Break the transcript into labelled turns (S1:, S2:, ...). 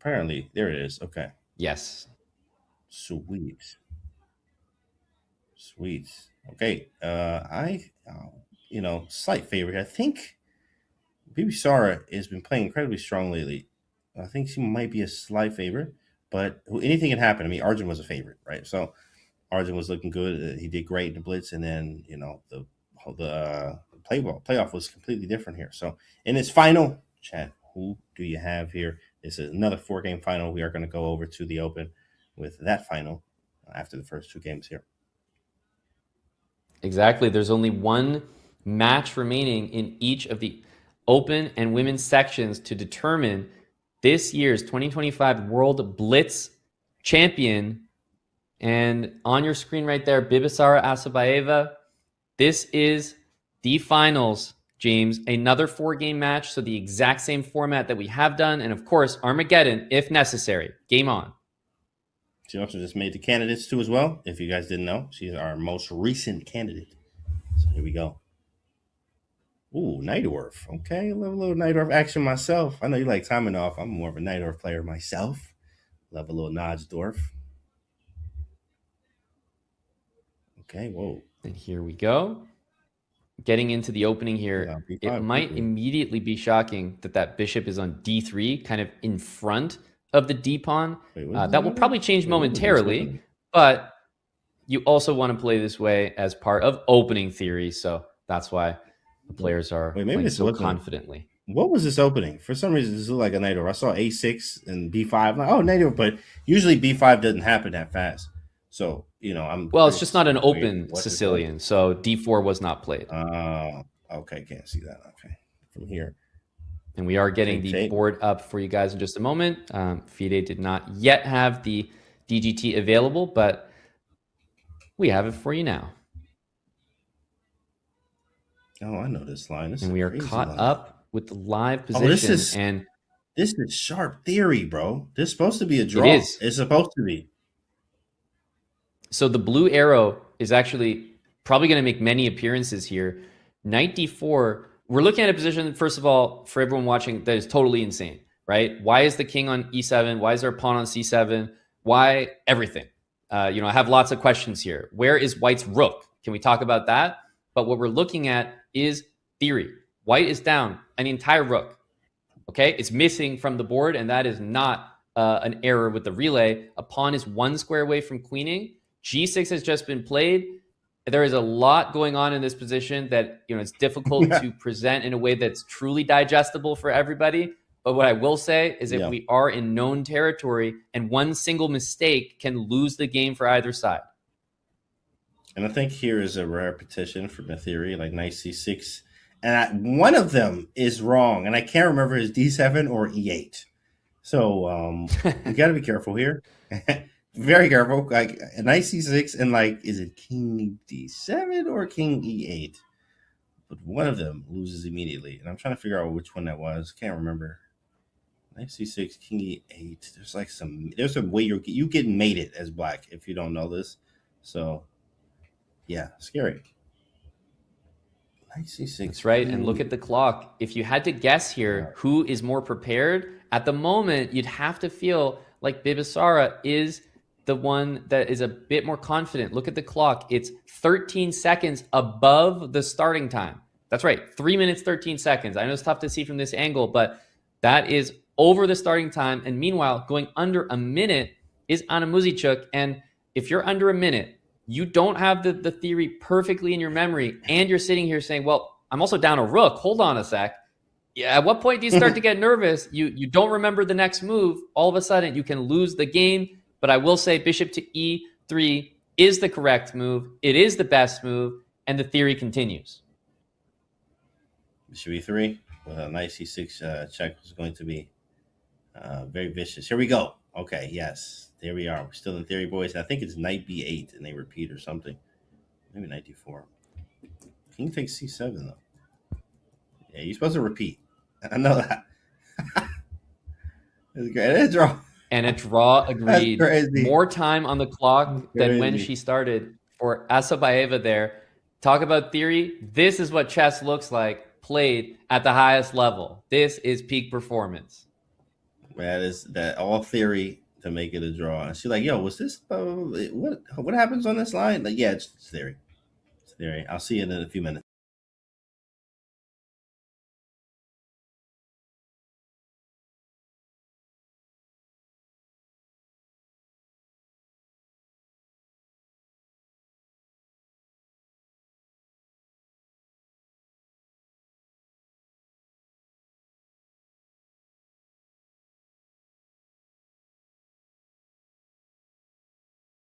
S1: Apparently, there it is. Okay.
S2: Yes.
S1: Sweet. Okay. Slight favorite. I think Bibisara has been playing incredibly strong lately. I think she might be a slight favorite, but anything can happen. I mean, Arjun was a favorite, right? So Arjun was looking good. He did great in the blitz, and then the playoff was completely different here. So in this final, Chad, who do you have here? This is another 4-game final. We are going to go over to the Open with that final after the first 2 games here.
S2: Exactly. There's only one match remaining in each of the Open and women's sections to determine this year's 2025 World Blitz champion. And on your screen right there, Bibisara Assaubayeva. This is the finals, James. Another 4-game match, so the exact same format that we have done. And of course, Armageddon, if necessary. Game on.
S1: She also just made the candidates too as well. If you guys didn't know, she's our most recent candidate. So here we go. Ooh, Najdorf. Okay, I love a little Najdorf action myself. I know you like Tamanov. I'm more of a Najdorf player myself. Love a little Najdorf. Okay, whoa.
S2: And here we go. Getting into the opening here, it might immediately be shocking that bishop is on d3, kind of in front of the d-pawn. That will probably change momentarily, but you also want to play this way as part of opening theory, so that's why the players are playing so confidently.
S1: What was this opening? For some reason, this looked like a Najdorf. I saw a6 and b5. I'm like, oh, Najdorf, but usually b5 doesn't happen that fast. So,
S2: it's just not an open Sicilian, so d4 was not played.
S1: Okay, can't see that. Okay, from here.
S2: And we are getting the board up for you guys in just a moment. FIDE did not yet have the DGT available, but we have it for you now.
S1: Oh, I know this line.
S2: And we are caught up with the live position.
S1: This is sharp theory, bro. This is supposed to be a draw.
S2: It is.
S1: It's supposed to be.
S2: So the blue arrow is actually probably going to make many appearances here. Knight d4. We're looking at a position, first of all, for everyone watching, that is totally insane, right? Why is the king on e7? Why is there a pawn on c7? Why everything? I have lots of questions here. Where is white's rook? Can we talk about that? But what we're looking at is theory. White is down an entire rook. Okay, it's missing from the board, and that is not an error with the relay. A pawn is 1 square away from queening. G6 has just been played. There is a lot going on in this position that it's difficult to present in a way that's truly digestible for everybody. But what I will say is that we are in known territory, and one single mistake can lose the game for either side.
S1: And I think here is a repetition from the theory, like knight c6. And one of them is wrong, and I can't remember his d7 or e8. So we got to be careful here. Very careful. Like knight c6 and is it king d7 or king e8? But one of them loses immediately, and I'm trying to figure out which one that was. Can't remember. Knight c6, king e8. There's some way you get mated as black if you don't know this. So yeah, scary. Knight c6.
S2: That's right. And look at the clock. If you had to guess here who is more prepared, at the moment you'd have to feel like Bibisara is the one that is a bit more confident. Look at the clock. It's 13 seconds above the starting time. That's right. 3 minutes, 13 seconds. I know it's tough to see from this angle, but that is over the starting time. And meanwhile, going under a minute is Anna Muzychuk. And if you're under a minute, you don't have the theory perfectly in your memory, and you're sitting here saying, well, I'm also down a rook. Hold on a sec. Yeah, at what point do you start to get nervous? You don't remember the next move. All of a sudden, you can lose the game. But I will say bishop to e3 is the correct move. It is the best move, and the theory continues.
S1: Bishop e3 with a knight c6 check was going to be very vicious. Here we go. Okay, yes. There we are. We're still in theory, boys. I think it's knight b8, and they repeat or something. Maybe knight d4. King takes c7, though. Yeah, you're supposed to repeat. I know that. It's great. It's draw.
S2: And a draw agreed. More time on the clock than when she started for Assaubayeva there. Talk about theory. This is what chess looks like played at the highest level. This is peak performance.
S1: That is that all theory to make it a draw. And she's like, "Yo, was this what happens on this line?" Like, yeah, it's theory. It's theory. I'll see you in a few minutes.